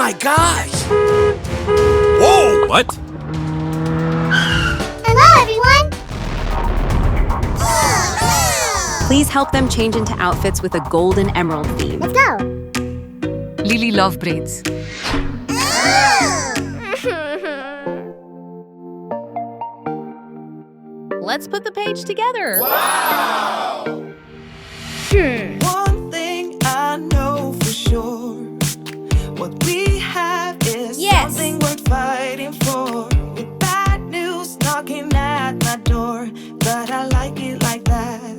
my gosh! Whoa, what? Hello, everyone! Please help them change into outfits with a gold and emerald theme. Let's go! Lily Lobraids. Let's put the page together. One thing I know for sure, what we have is something worth fighting for. With bad news knocking at my door, but I like it like that.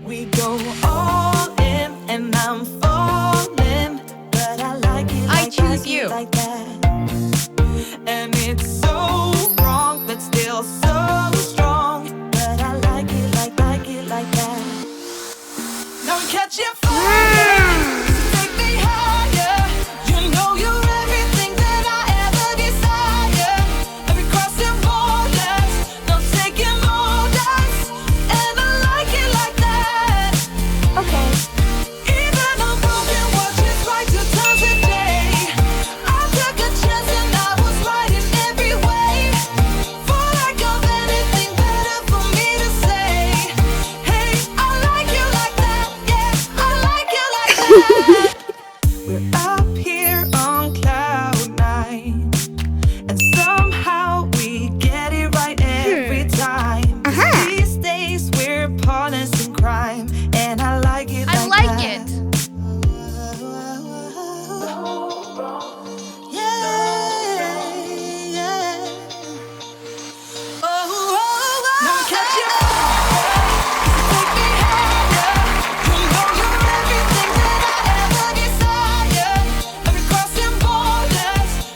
We go all in and I'm falling, but I like it like, I choose you. like that. And it's so wrong, but still so strong, but I like it like that. Now I'm catching fire. Take me higher. You know you're everything that I ever desire. Every crossing borders, no taking orders, and I like it like that. Okay. Even I'm broken, watch it right 2 times a day. I took a chance and I was right in every way. For lack of anything better for me to say, hey, I like you like that. Yeah, I like you like that. We're up here on cloud 9, and somehow we get it right every time. These days we're partners in crime, and I like it like I like that. it.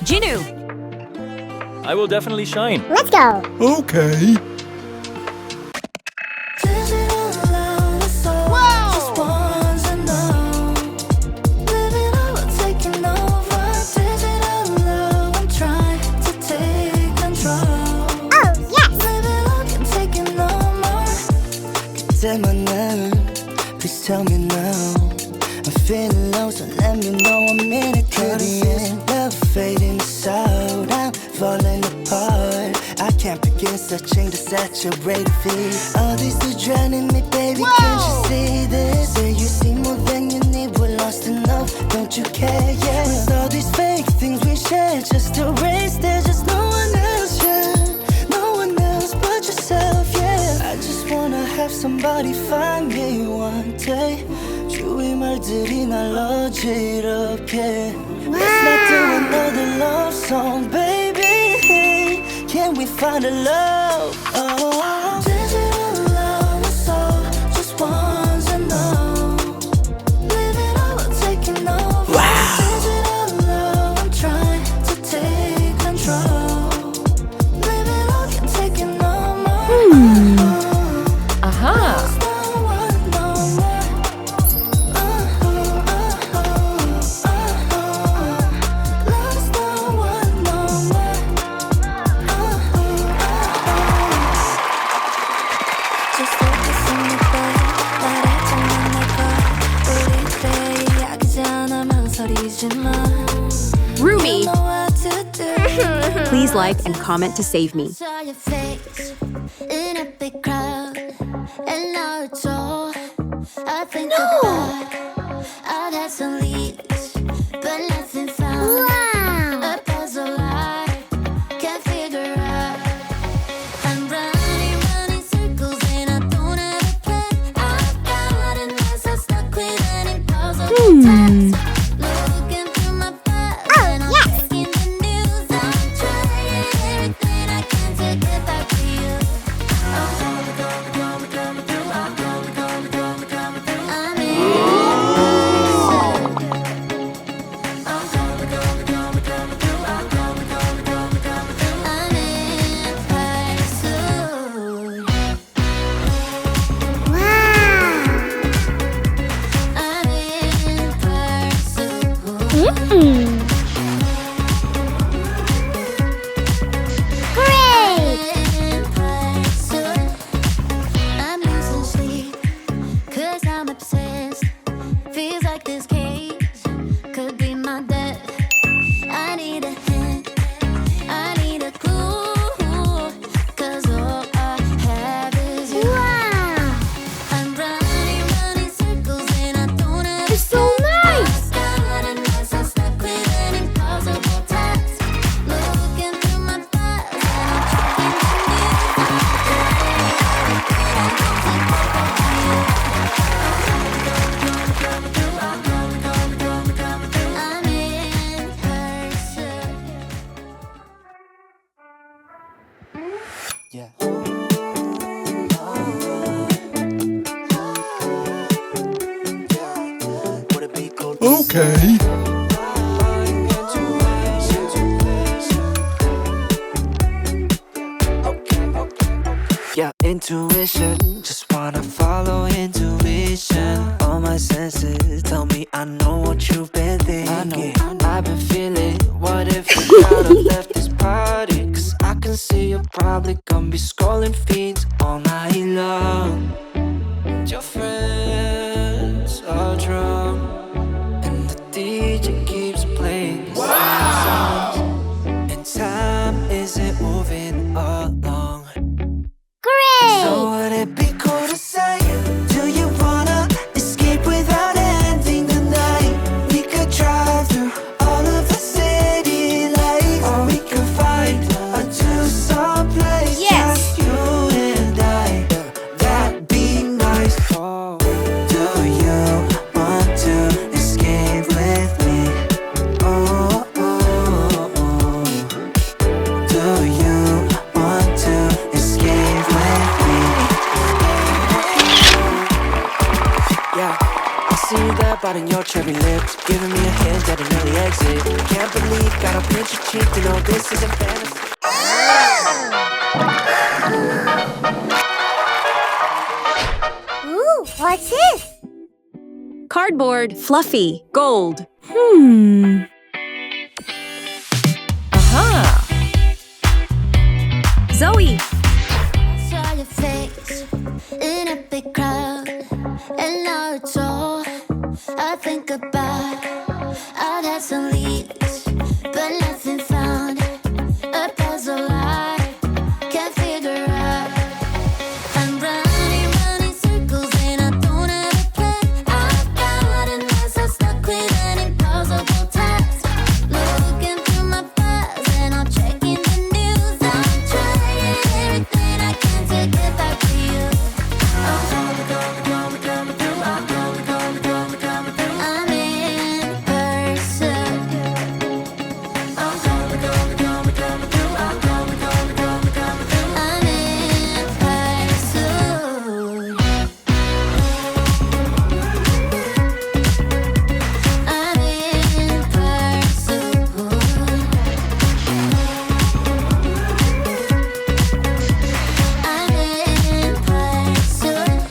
Jinu, I will definitely shine. Let's go! Okay. Oh, yes! Please tell me now. I'm feeling low, so let me know I'm in it. Could love fading out. I'm falling apart. I can't begin searching to saturate feet. All these two drowning me, baby. Can't you see this? Say you see more than you need. We're lost enough. Don't you care? Yeah. With all these fake things we share, just erase. There's just no one else, yeah. No one else but yourself, yeah. I just wanna have somebody find me one day. 주위 말들이 날 어지럽게. Let's not do another love song, baby. Hey, can we find a love? Oh. Digital love is all just ones and no. Live it all, taking over. Wow. Digital love, I'm trying to take control. Live it all, can't take it no more. Aha. Rumi, please like and comment to save me. Saw your face in a big crowd, and now it's all I think about. I've had some leads, but nothing found. A puzzle I can't figure out. I'm running circles and I don't have a plan. I've gotten myself stuck with any puzzle sometimes. Looking through my files and I'm checking the news. I'm trying everything I can to get back to you. I'm in pursuit. I'm in pursuit. In pursuit. I'm losing sleep 'cause I'm obsessed. Feels like this cage could be my Okay. Yeah, intuition, just wanna follow intuition. All my senses tell me I know what you've been thinking. I've been feeling, what if you gotta left this party? Cause I can see you're probably gonna be scrolling feeds all night long. And your friends are drunk, and the DJ keeps playing the same songs. And time isn't moving along. So would it be cool to say, do you wanna escape without ending the night? We could drive through all of the city lights, or we could find a two-song place. Yes. Just you and I, that'd be nice. Oh, do you want to escape with me? Oh, oh, oh. Do you want to escape with me? Yeah, I see that bite in your cherry lips, giving me a hint at an early exit. Can't believe, gotta pinch your cheek to know this isn't fantasy. Ooh, what's this? Cardboard, fluffy, gold. Aha! Zoe, Saw your face in a big crowd, and now it's all I think about. I've had some leads, but nothing found. A puzzle I can't figure out. I'm running circles and I don't have a plan. I've got a mess, I'm stuck with an impossible task. Looking through my files and I'm checking the news. I'm trying everything I can to get back to you. I'm coming through. I'm in pursuit. I'm coming through. I'm in pursuit.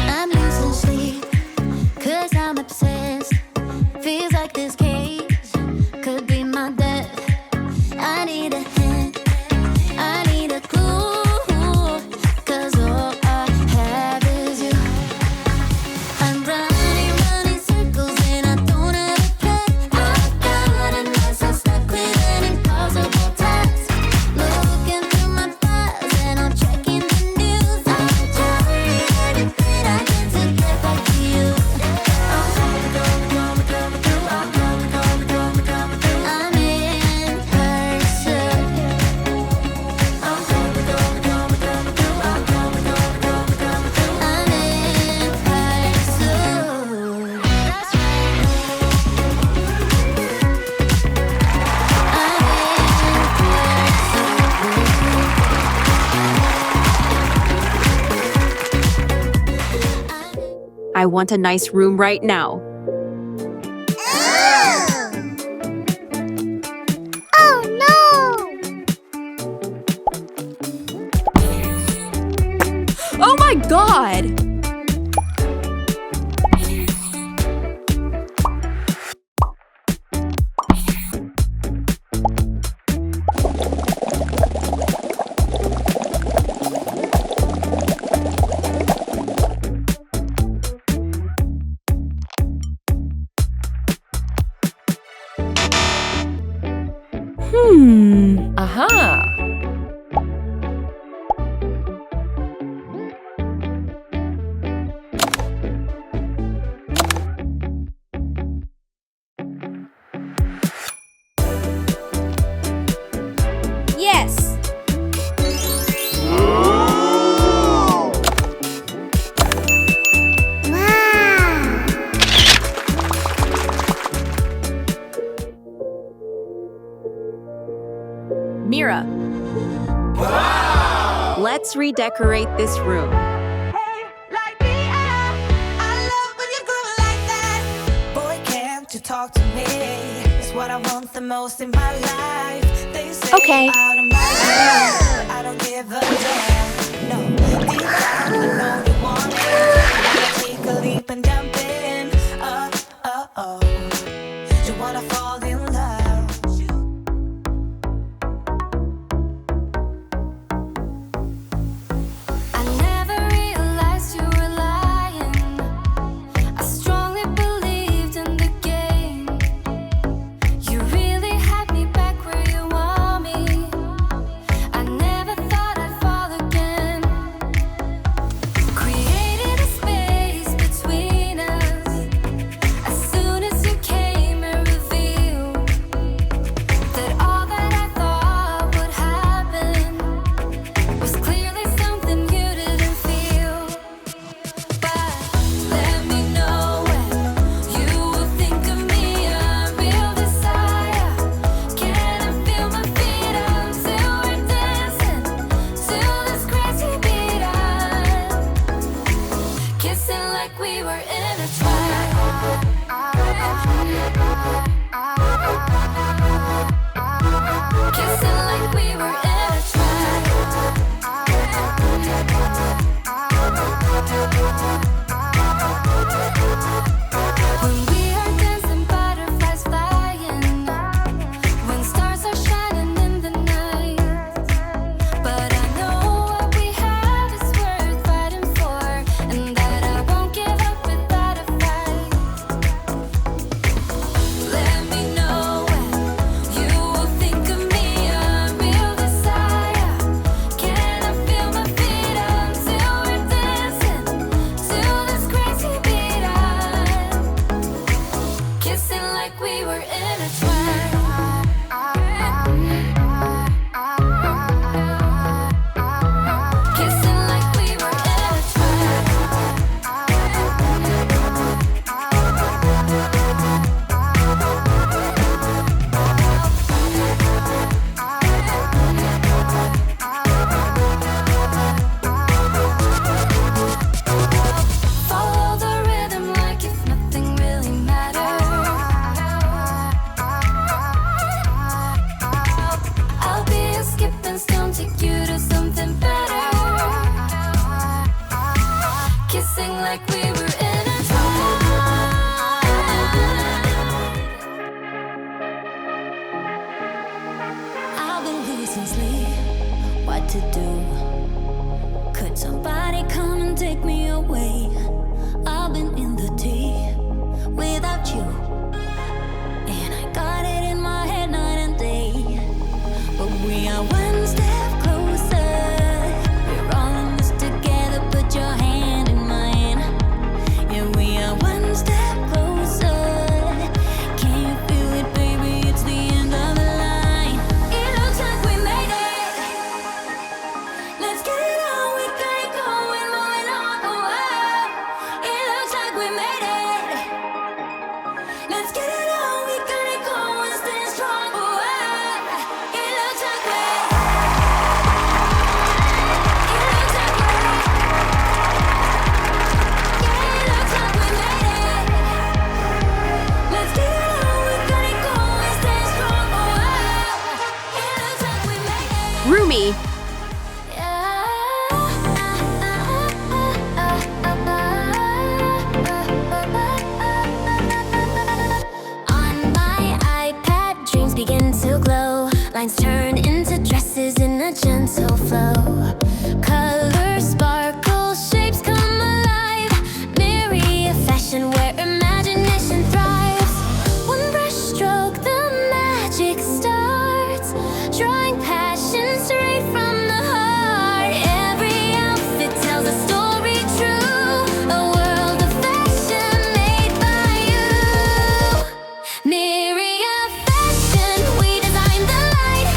I'm losing sleep, 'cause I'm obsessed. Feels like this cage could be my death. I need a hint, I need a clue, 'cause all I have is you. I'm running circles and I don't have a plan. I've got a mess, I'm stuck with an impossible task. Looking through my files and I'm checking the news. I'm trying everything I can to get back to you. I'm coming through. I'm in pursuit. I'm in pursuit. That's right. I want a nice room right now. Oh no! Oh my god! Aha! Yes! Myria. Wow! Let's redecorate this room. Boy, can talk to me. It's what I want the most in my life. They say Okay. out of my way, but I don't give a damn. No, deep down I know you want it. Take a leap and jump in. Oh, oh, oh. You wanna fall in love. I never realized you were lying. I strongly believed in the game. You really had me back where you want me. I never thought I'd fall again. Created a space between us. As soon as you came and revealed that all that I thought would happen was clearly something you didn't feel. But let me know when you will think of me, a real desire. Can I feel my feet until we're dancing to this crazy beat? Kissing like we were in a twilight. Kissing like we were in a When we are dancing, butterflies flying. When stars are shining in the night. But I know what we have is worth fighting for, and that I won't give up without a fight. Let me know when you will think of me, a real desire. Can I feel my feet until we're dancing to this crazy beat? Kissing like we were in a twilight. Kissing like we were in a Follow the rhythm like if nothing really mattered. I'll be a skipping stone, take you to something better. Kissing like we were in a I've been losing sleep, what to do? Could somebody come and take me away? I've been in the deep without you, and I got it in my head night and day. But we are one step closer. We're all in this together. Put your hand in mine. Yeah, we are one step closer. Can you feel it, baby? It's the end of the line. It looks like we made it. Let's get it on. We got it going, moving on. Oh, it looks like we made it. Let's get it on. We got it going, stay strong. Oh, it looks like we. It looks like we. Yeah, it looks like we made it. Let's get it on. We got it going, stay strong. Oh, it looks like we made it. Rumi, On my iPad, dreams begin to glow. Lines turn into dresses in a gentle flow. Colors sparkle, shapes come alive. Myria fashion where imagination thrives. One brush stroke, the magic starts. Drawing passion straight from the heart. Every outfit tells a story true. A world of fashion made by you. Myria fashion, we design the light.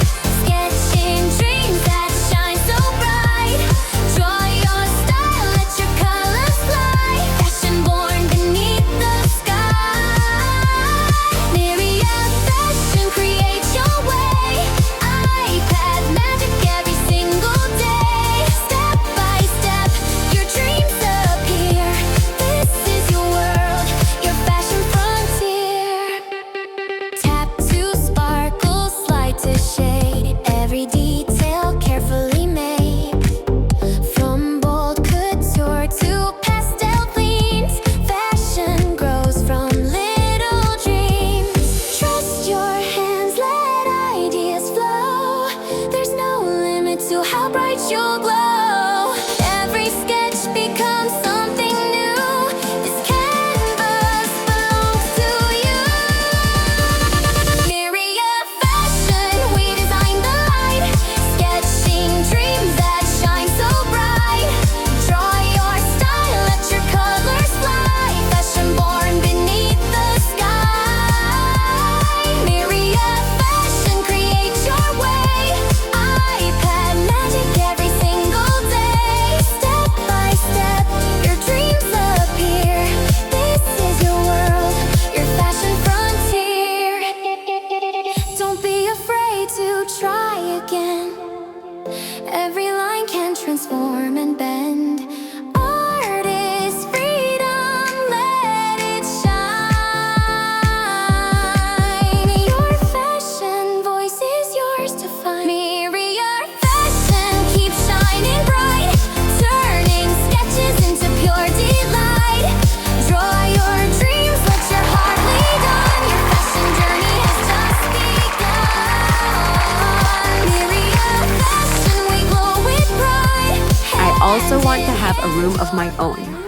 a room of my own.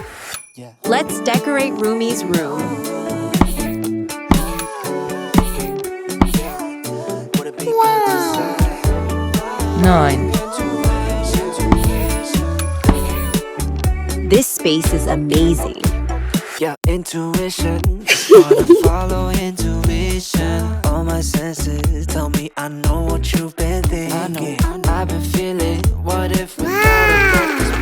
Yeah. Let's decorate Rumi's room. Wow. 9. This space is amazing. Yeah, intuition. Wanna follow intuition. All my senses tell me I know what you've been thinking. I've been feeling. What if we thought about this